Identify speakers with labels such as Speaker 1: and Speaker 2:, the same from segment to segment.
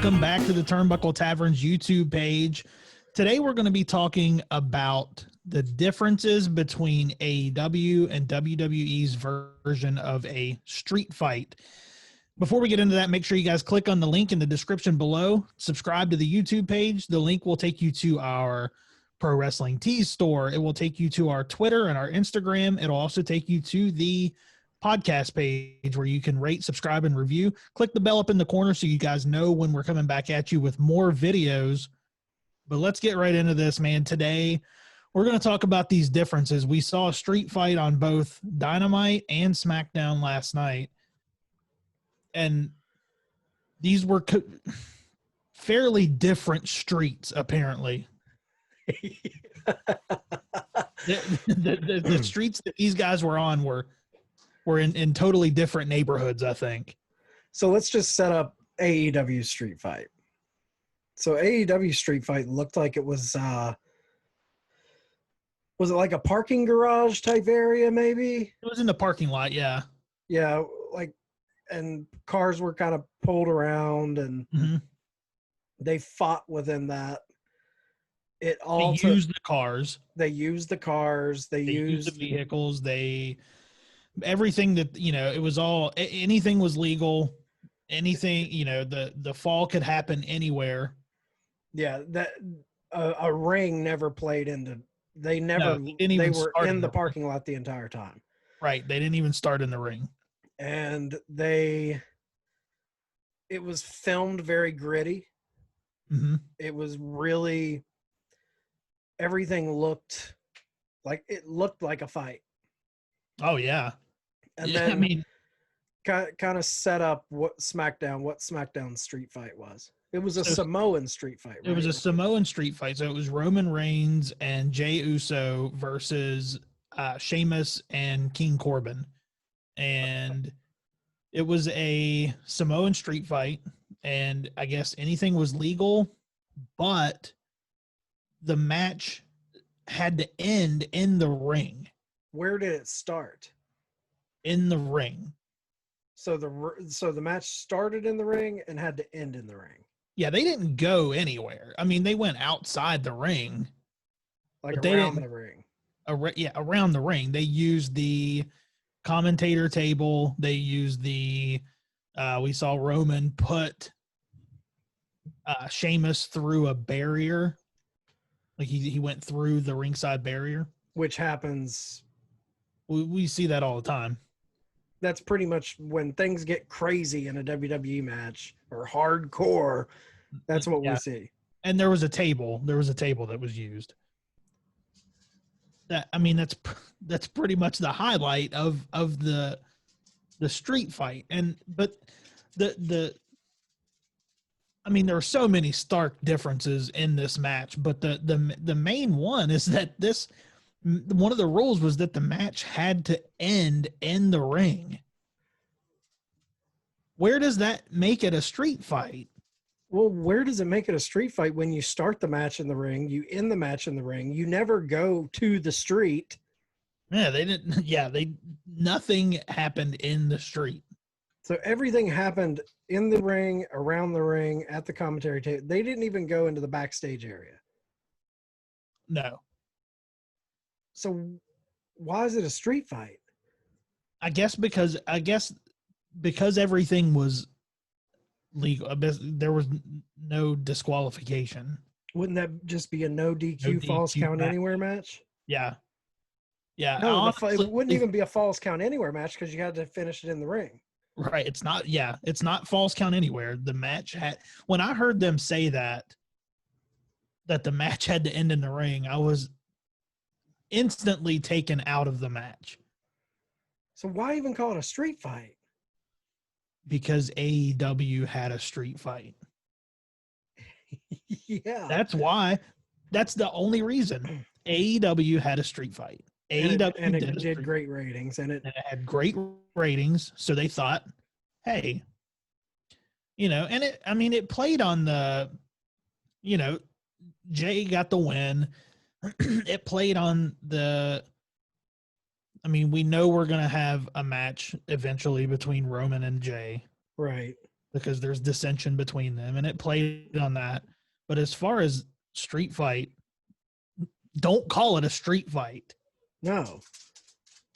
Speaker 1: welcome back to the Turnbuckle Tavern's YouTube page. Today we're going to be talking about the differences between AEW and WWE's version of a street fight. Before we get into that, make sure you guys click on the link in the description below. Subscribe to the YouTube page. The link will take you to our Pro Wrestling Tees store. It will take you to our Twitter and our Instagram. It'll also take you to the podcast page where you can rate, subscribe, and review. Click the bell up in the corner so you guys know when we're coming back at you with more videos. But let's get right into this, man. Today, we're going to talk about these differences. We saw a street fight on both Dynamite and SmackDown last night. And these were fairly different streets, apparently. the streets that these guys were on were in totally different neighborhoods, I think.
Speaker 2: So let's just set up AEW Street Fight. So AEW Street Fight looked like it was it like a parking garage type area, maybe?
Speaker 1: It was in the parking lot, yeah.
Speaker 2: Yeah, like, and cars were kind of pulled around, and they fought within that. They used the cars. They used the cars. They used
Speaker 1: the vehicles. Everything that, it was all, anything was legal. Anything, the fall could happen anywhere.
Speaker 2: Yeah, that a ring never played into. They were in the parking lot the entire time.
Speaker 1: Right, they didn't even start in the ring.
Speaker 2: And it was filmed very gritty. It was really, everything looked like a fight.
Speaker 1: Oh yeah.
Speaker 2: And then kind of set up what SmackDown Street Fight was. It was a Samoan Street Fight, right?
Speaker 1: It was a Samoan Street Fight. So it was Roman Reigns and Jey Uso versus Sheamus and King Corbin. And it was a Samoan Street Fight. And I guess anything was legal, but the match had to end in the ring.
Speaker 2: Where did it start?
Speaker 1: In the ring.
Speaker 2: So the match started in the ring and had to end in the ring.
Speaker 1: Yeah, they didn't go anywhere. I mean, they went outside the ring.
Speaker 2: Like around the ring.
Speaker 1: Around the ring. They used the commentator table. They used we saw Roman put Sheamus through a barrier. Like he went through the ringside barrier.
Speaker 2: Which happens.
Speaker 1: We see that all the time.
Speaker 2: That's pretty much when things get crazy in a WWE match or hardcore. That's what we see.
Speaker 1: And there was a table. There was a table that was used. That's pretty much the highlight of the street fight. But there are so many stark differences in this match. But the main one is that one of the rules was that the match had to end in the ring. Where does that make it a street fight?
Speaker 2: Well, where does it make it a street fight when you start the match in the ring, you end the match in the ring, you never go to the street?
Speaker 1: Yeah, they didn't. Yeah, nothing happened in the street.
Speaker 2: So everything happened in the ring, around the ring, at the commentary table. They didn't even go into the backstage area.
Speaker 1: No.
Speaker 2: So why is it a street fight?
Speaker 1: I guess because everything was legal. There was no disqualification.
Speaker 2: Wouldn't that just be a no DQ false count anywhere match?
Speaker 1: Yeah. Yeah.
Speaker 2: No, honestly, it wouldn't even be a false count anywhere match because you had to finish it in the ring.
Speaker 1: Right. It's not false count anywhere. The match when I heard them say that the match had to end in the ring, I was instantly taken out of the match.
Speaker 2: So why even call it a street fight?
Speaker 1: Because AEW had a street fight.
Speaker 2: Yeah.
Speaker 1: That's why. That's the only reason. AEW had a street fight.
Speaker 2: It did great ratings. And it
Speaker 1: had great ratings. So they thought, hey, and it played on the, Jay got the win. It played on the, we know we're going to have a match eventually between Roman and Jay.
Speaker 2: Right.
Speaker 1: because there's dissension between them, and it played on that. But as far as street fight, don't call it a street fight.
Speaker 2: No.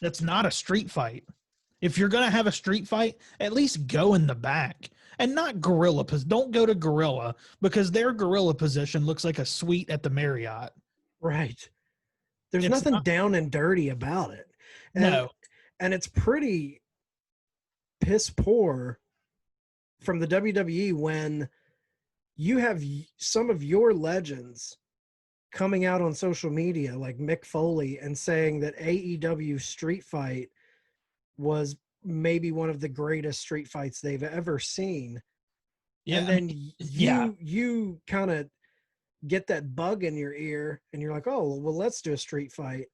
Speaker 1: That's not a street fight. If you're going to have a street fight, at least go in the back and not gorilla. Don't go to gorilla because their gorilla position looks like a suite at the Marriott.
Speaker 2: Right. There's nothing down and dirty about it. And, and it's pretty piss poor from the WWE when you have some of your legends coming out on social media like Mick Foley and saying that AEW Street Fight was maybe one of the greatest street fights they've ever seen. Yeah. And then you kind of get that bug in your ear and you're like, oh, well, let's do a street fight.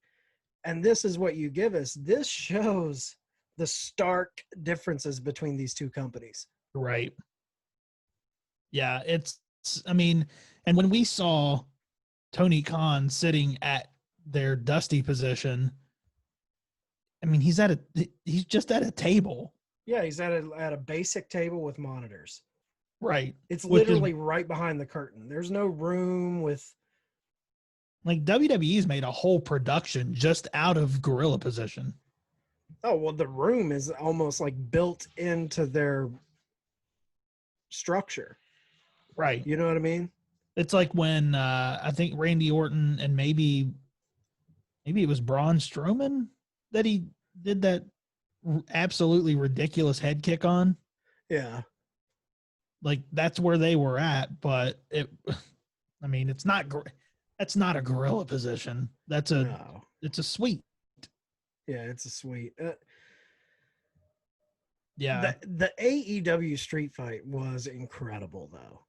Speaker 2: And this is what you give us. This shows the stark differences between these two companies.
Speaker 1: Right. Yeah. And when we saw Tony Khan sitting at their Dusty position, I mean, he's just at a table.
Speaker 2: Yeah, he's at a basic table with monitors.
Speaker 1: Right.
Speaker 2: It's literally right behind the curtain. There's no room with.
Speaker 1: Like WWE's made a whole production just out of gorilla position.
Speaker 2: Oh, well, the room is almost like built into their structure.
Speaker 1: Right.
Speaker 2: You know what I mean?
Speaker 1: It's like when I think Randy Orton and maybe it was Braun Strowman that he did that absolutely ridiculous head kick on.
Speaker 2: Yeah.
Speaker 1: Like that's where they were at, but it's not great. That's not a gorilla position. It's a suite.
Speaker 2: Yeah, it's a suite.
Speaker 1: Yeah.
Speaker 2: The AEW Street Fight was incredible, though.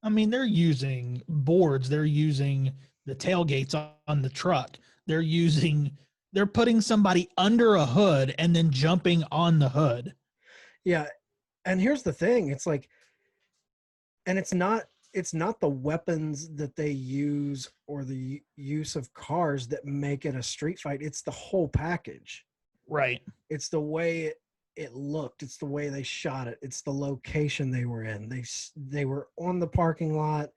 Speaker 1: I mean, they're using boards. They're using the tailgates on the truck. They're putting somebody under a hood and then jumping on the hood.
Speaker 2: Yeah. And here's the thing. It's like, and it's not the weapons that they use or the use of cars that make it a street fight. It's the whole package.
Speaker 1: Right.
Speaker 2: It's the way it looked. It's the way they shot it. It's the location they were in. They were on the parking lot,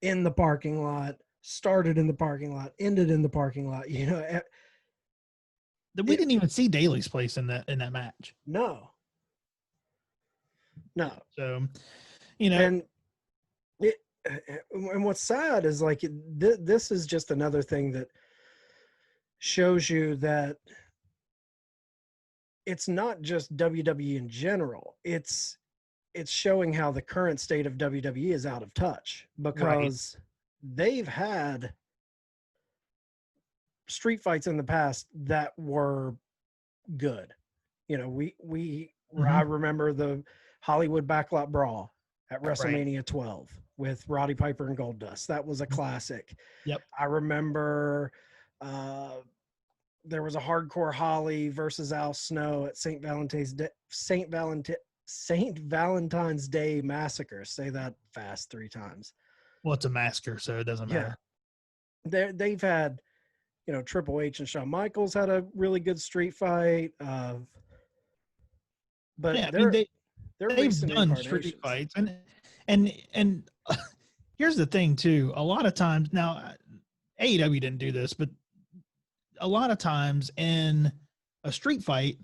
Speaker 2: in the parking lot, started in the parking lot, ended in the parking lot. You know,
Speaker 1: we didn't even see Daly's place in that match.
Speaker 2: No.
Speaker 1: So, you know,
Speaker 2: and what's sad is like this is just another thing that shows you that it's not just WWE in general. It's showing how the current state of WWE is out of touch because they've had street fights in the past that were good. You know, I remember the Hollywood Backlot Brawl at WrestleMania 12 with Roddy Piper and Goldust. That was a classic.
Speaker 1: Yep.
Speaker 2: I remember there was a Hardcore Holly versus Al Snow at St. Valentine's Day Massacre. Say that fast 3 times.
Speaker 1: Well, it's a massacre, so it doesn't matter.
Speaker 2: They've had, you know, Triple H and Shawn Michaels had a really good street fight. But
Speaker 1: yeah,
Speaker 2: they've
Speaker 1: done street fights, and here's the thing too. A lot of times now, AEW didn't do this, but a lot of times in a street fight,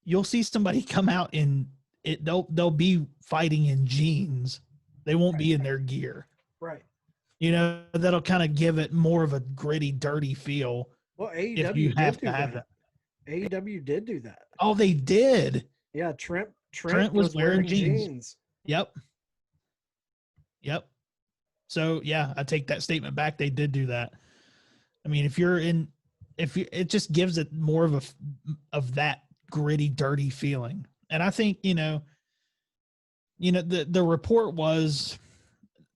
Speaker 1: you'll see somebody come out in it. They'll be fighting in jeans. They won't be in their gear.
Speaker 2: Right.
Speaker 1: You know, that'll kind of give it more of a gritty, dirty feel.
Speaker 2: Well, AEW did do that. AEW did do that.
Speaker 1: Oh, they did.
Speaker 2: Yeah, Trent
Speaker 1: was wearing jeans. Yep. So yeah, I take that statement back. They did do that. I mean, it just gives it more of that gritty, dirty feeling. And I think, the report was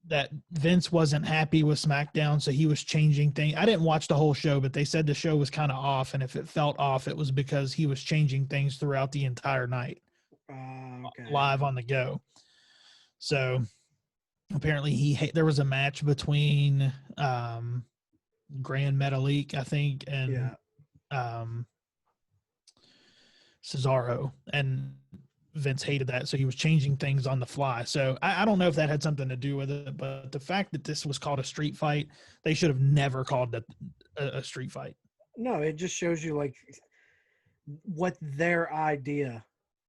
Speaker 1: that Vince wasn't happy with SmackDown, so he was changing things. I didn't watch the whole show, but they said the show was kind of off, and if it felt off, it was because he was changing things throughout the entire night, live on the go. So apparently there was a match between Grand Metalik, I think, and Cesaro, and Vince hated that, so he was changing things on the fly. So I don't know if that had something to do with it, but the fact that this was called a street fight, they should have never called it a street fight.
Speaker 2: No, it just shows you like what their idea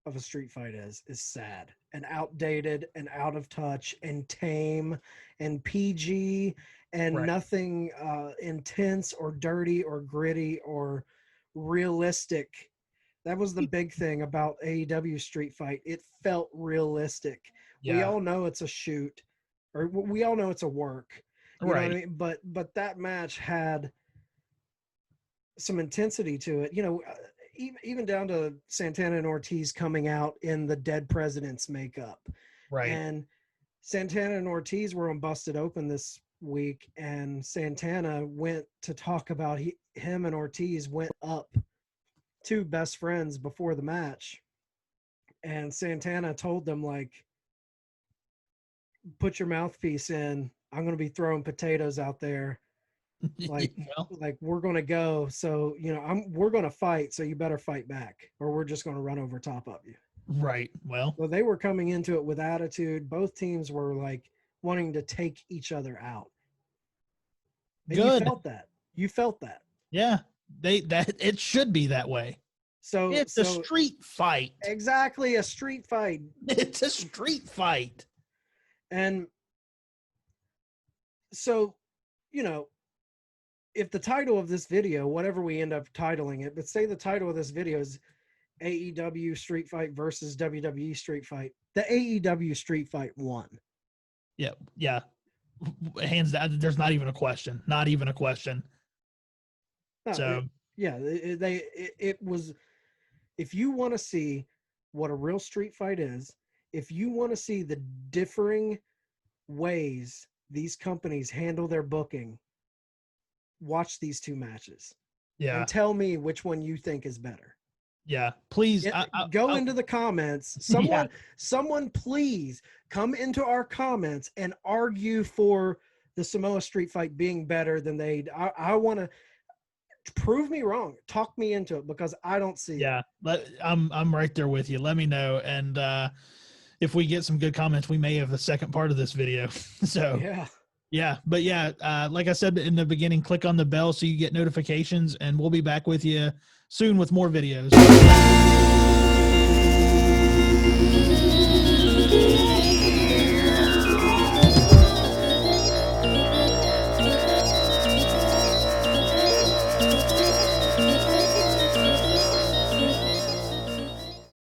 Speaker 2: of a street fight is sad and outdated and out of touch and tame and PG and nothing intense or dirty or gritty or realistic. That was the big thing about AEW Street Fight. It felt realistic. Yeah. We all know it's a shoot, or we all know it's a work. You know what I mean? But that match had some intensity to it. You know, even down to Santana and Ortiz coming out in the Dead President's makeup. Right. And Santana and Ortiz were on Busted Open this week, and Santana went to talk about him and Ortiz went up two best friends before the match, and Santana told them, like, put your mouthpiece in, I'm going to be throwing potatoes out there, like like we're going to go, so you know we're going to fight, so you better fight back or we're just going to run over top of you.
Speaker 1: Right. Well,
Speaker 2: so they were coming into it with attitude. Both teams were like wanting to take each other out. And
Speaker 1: good.
Speaker 2: You felt that.
Speaker 1: Yeah. It should be that way.
Speaker 2: So
Speaker 1: it's a street fight.
Speaker 2: Exactly, a street fight.
Speaker 1: It's a street fight.
Speaker 2: And so, you know, if the title of this video, whatever we end up titling it, but say the title of this video is AEW Street Fight versus WWE Street Fight, the AEW Street Fight won.
Speaker 1: Yeah. Yeah. Hands down. There's not even a question. Not even a question.
Speaker 2: No,
Speaker 1: so
Speaker 2: it was, if you want to see what a real street fight is, if you want to see the differing ways these companies handle their booking, watch these two matches. Yeah. And tell me which one you think is better.
Speaker 1: Yeah. Please
Speaker 2: go into the comments. Someone please come into our comments and argue for the Samoa Street Fight being better than I want to prove me wrong. Talk me into it, because I don't see it.
Speaker 1: I'm right there with you. Let me know. And if we get some good comments, we may have the second part of this video. So but like I said in the beginning, click on the bell so you get notifications, and we'll be back with you soon with more videos.